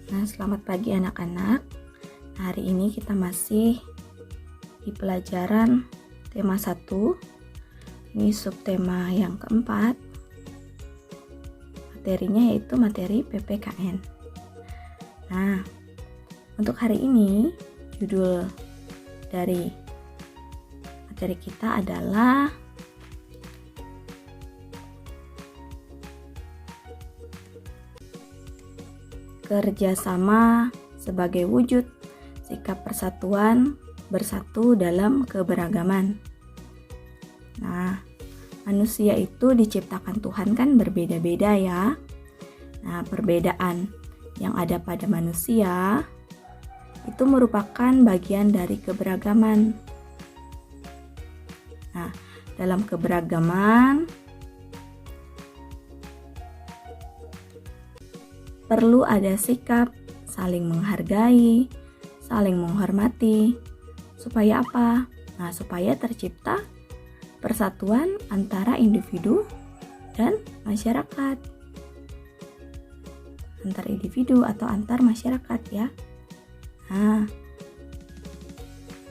Nah, selamat pagi anak-anak. Hari ini kita masih di pelajaran tema 1. Ini subtema yang keempat. Materinya yaitu materi PPKN. Nah, untuk hari ini judul dari materi kita adalah kerjasama sebagai wujud sikap persatuan bersatu dalam keberagaman. Nah, manusia itu diciptakan Tuhan kan berbeda-beda ya. Nah, perbedaan yang ada pada manusia itu merupakan bagian dari keberagaman. Nah, dalam keberagaman perlu ada sikap saling menghargai, saling menghormati. Supaya apa? Nah, supaya tercipta persatuan antara individu dan masyarakat. Antar individu atau antar masyarakat ya. Nah,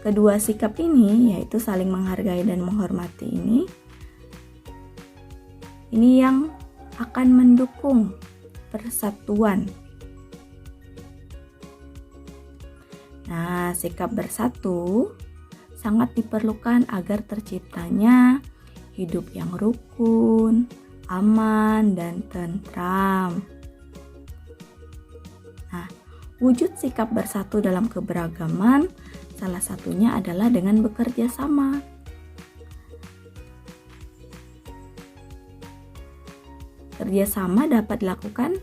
kedua sikap ini yaitu saling menghargai dan menghormati ini yang akan mendukung persatuan. Nah, sikap bersatu sangat diperlukan agar terciptanya hidup yang rukun, aman, dan tentram. Nah, wujud sikap bersatu dalam keberagaman salah satunya adalah dengan bekerja sama. Kerjasama dapat dilakukan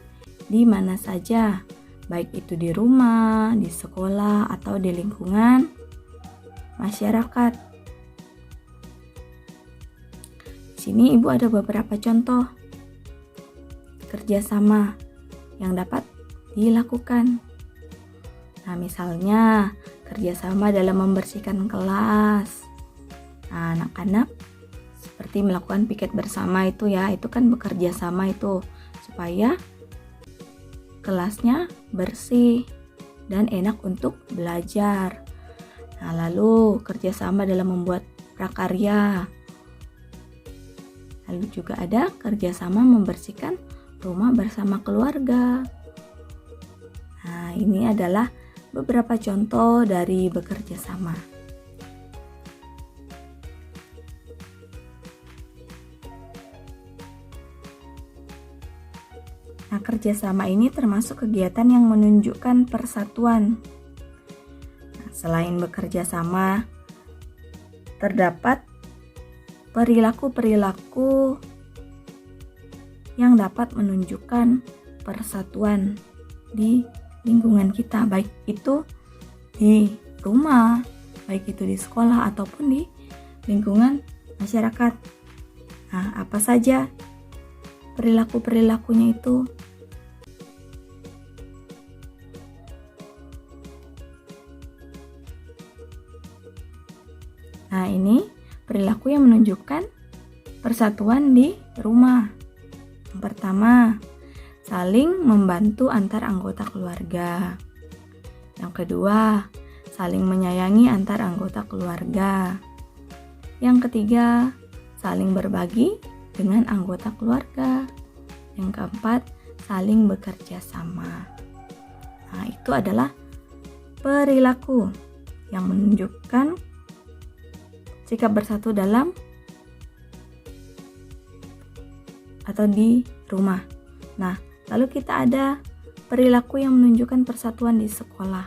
di mana saja, baik itu di rumah, di sekolah, atau di lingkungan masyarakat. Di sini Ibu ada beberapa contoh kerjasama yang dapat dilakukan. Nah, misalnya kerjasama dalam membersihkan kelas. Nah, anak-anak seperti melakukan piket bersama itu ya, itu kan bekerja sama itu supaya kelasnya bersih dan enak untuk belajar. Nah, lalu kerjasama dalam membuat prakarya. Lalu juga ada kerjasama membersihkan rumah bersama keluarga. Nah, ini adalah beberapa contoh dari bekerja sama. Nah, kerjasama ini termasuk kegiatan yang menunjukkan persatuan. Nah, selain bekerja sama, terdapat perilaku-perilaku yang dapat menunjukkan persatuan di lingkungan kita, baik itu di rumah, baik itu di sekolah, ataupun di lingkungan masyarakat. Nah, apa saja perilaku-perilakunya itu? Nah, ini perilaku yang menunjukkan persatuan di rumah. Yang pertama, saling membantu antar anggota keluarga. Yang kedua, saling menyayangi antar anggota keluarga. Yang ketiga, saling berbagi dengan anggota keluarga. Yang keempat, saling bekerja sama. Nah, itu adalah perilaku yang menunjukkan sikap bersatu dalam atau di rumah. Nah, lalu kita ada perilaku yang menunjukkan persatuan di sekolah.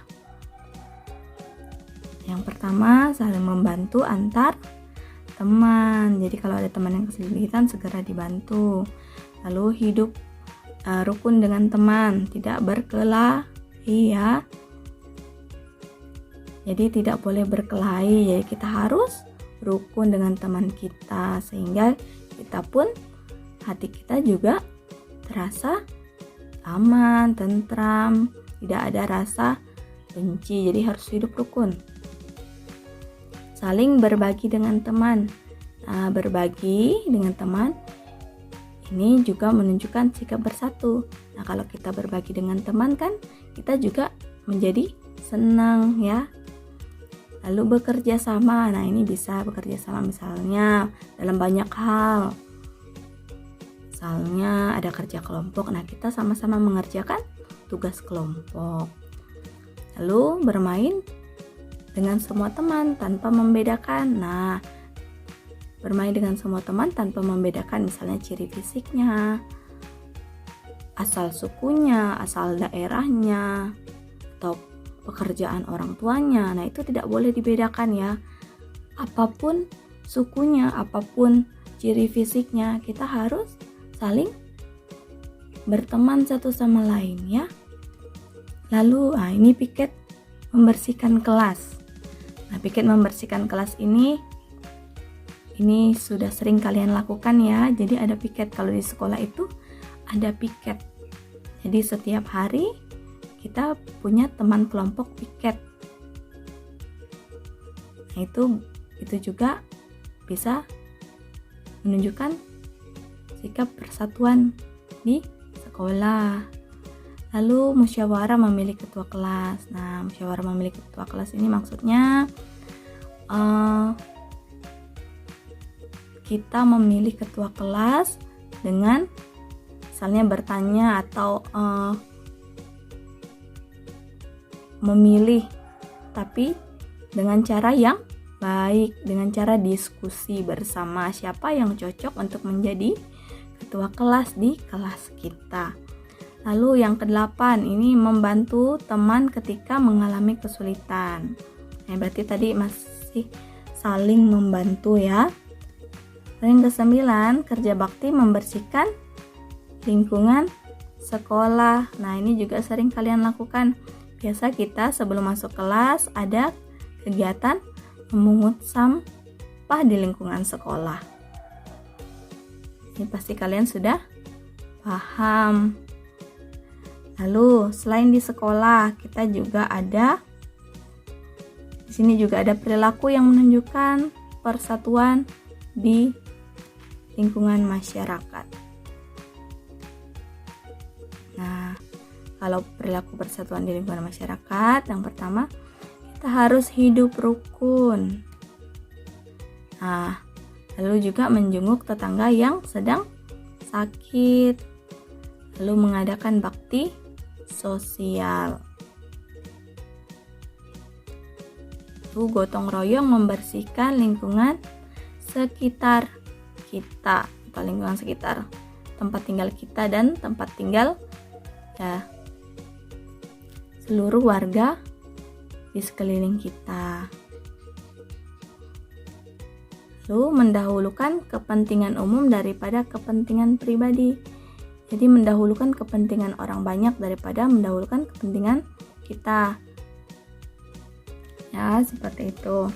Yang pertama, saling membantu antar teman. Jadi kalau ada teman yang kesulitan segera dibantu. Lalu hidup rukun dengan teman, tidak berkelahi ya. Jadi tidak boleh berkelahi. Jadi kita harus rukun dengan teman kita sehingga kita pun hati kita juga terasa aman, tentram, tidak ada rasa benci. Jadi harus hidup rukun. Saling berbagi dengan teman. Nah, berbagi dengan teman Ini juga menunjukkan sikap bersatu. Nah, kalau kita berbagi dengan teman kan kita juga menjadi senang ya. Lalu bekerja sama. Nah, ini bisa bekerja sama misalnya dalam banyak hal. Misalnya ada kerja kelompok. Nah, kita sama-sama mengerjakan tugas kelompok. Lalu bermain dengan semua teman tanpa membedakan. Nah, bermain dengan semua teman tanpa membedakan misalnya ciri fisiknya, asal sukunya, asal daerahnya, atau pekerjaan orang tuanya. Nah, itu tidak boleh dibedakan ya. Apapun sukunya, apapun ciri fisiknya, kita harus saling berteman satu sama lain ya. Lalu, ini piket membersihkan kelas. Nah, piket membersihkan kelas ini sudah sering kalian lakukan ya. Jadi ada piket, kalau di sekolah itu ada piket. Jadi setiap hari kita punya teman kelompok piket. Nah, itu juga bisa menunjukkan sikap persatuan di sekolah. Lalu musyawarah memilih ketua kelas. Nah, musyawarah memilih ketua kelas ini maksudnya kita memilih ketua kelas dengan misalnya bertanya atau memilih, tapi dengan cara yang baik, dengan cara diskusi bersama siapa yang cocok untuk menjadi ketua kelas di kelas kita. Lalu yang ke-8 ini membantu teman ketika mengalami kesulitan. Nah, berarti tadi masih saling membantu ya. Yang ke-9, kerja bakti membersihkan lingkungan sekolah. Nah, ini juga sering kalian lakukan. Biasa kita sebelum masuk kelas ada kegiatan memungut sampah di lingkungan sekolah. Ini pasti kalian sudah paham. Lalu, selain di sekolah, kita juga di sini juga ada perilaku yang menunjukkan persatuan di lingkungan masyarakat. Nah, kalau perilaku persatuan di lingkungan masyarakat, yang pertama, kita harus hidup rukun. Nah, lalu juga menjenguk tetangga yang sedang sakit. Lalu mengadakan bakti sosial. Lalu gotong royong membersihkan lingkungan sekitar kita atau lingkungan sekitar tempat tinggal kita dan tempat tinggal ya seluruh warga di sekeliling kita. Lalu mendahulukan kepentingan umum daripada kepentingan pribadi. Jadi mendahulukan kepentingan orang banyak daripada mendahulukan kepentingan kita. Ya, seperti itu.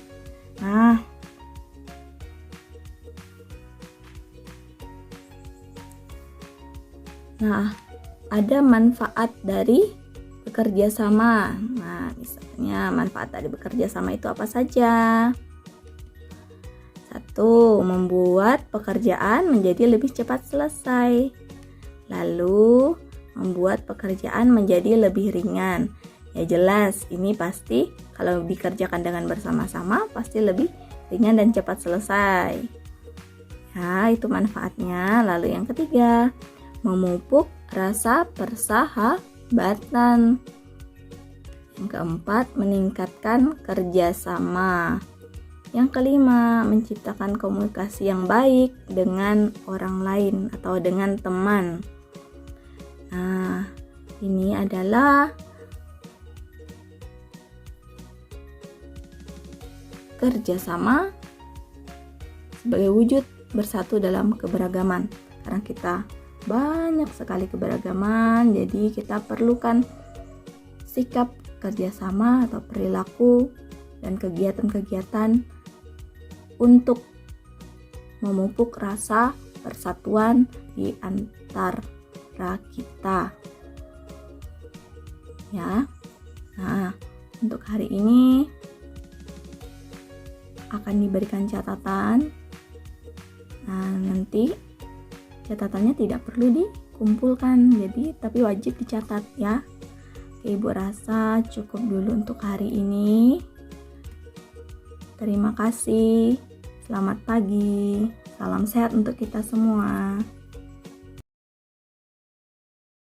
Nah, ada manfaat dari bekerja sama. Nah, misalnya manfaat dari bekerja sama itu apa saja? 1. Membuat pekerjaan menjadi lebih cepat selesai. Lalu, membuat pekerjaan menjadi lebih ringan. Ya jelas, ini pasti kalau dikerjakan dengan bersama-sama pasti lebih ringan dan cepat selesai. Ya, itu manfaatnya. Lalu yang ketiga, memupuk rasa persahabatan. Yang keempat, meningkatkan kerjasama. Yang kelima, menciptakan komunikasi yang baik dengan orang lain atau dengan teman. Nah, ini adalah kerjasama sebagai wujud bersatu dalam keberagaman. Karena kita banyak sekali keberagaman, jadi kita perlukan sikap kerjasama atau perilaku dan kegiatan-kegiatan untuk memupuk rasa persatuan di antara kita. Ya. Nah, untuk hari ini akan diberikan catatan. Nah, nanti catatannya tidak perlu dikumpulkan, jadi tapi wajib dicatat ya. Oke, Ibu rasa cukup dulu untuk hari ini. Terima kasih. Selamat pagi. Salam sehat untuk kita semua.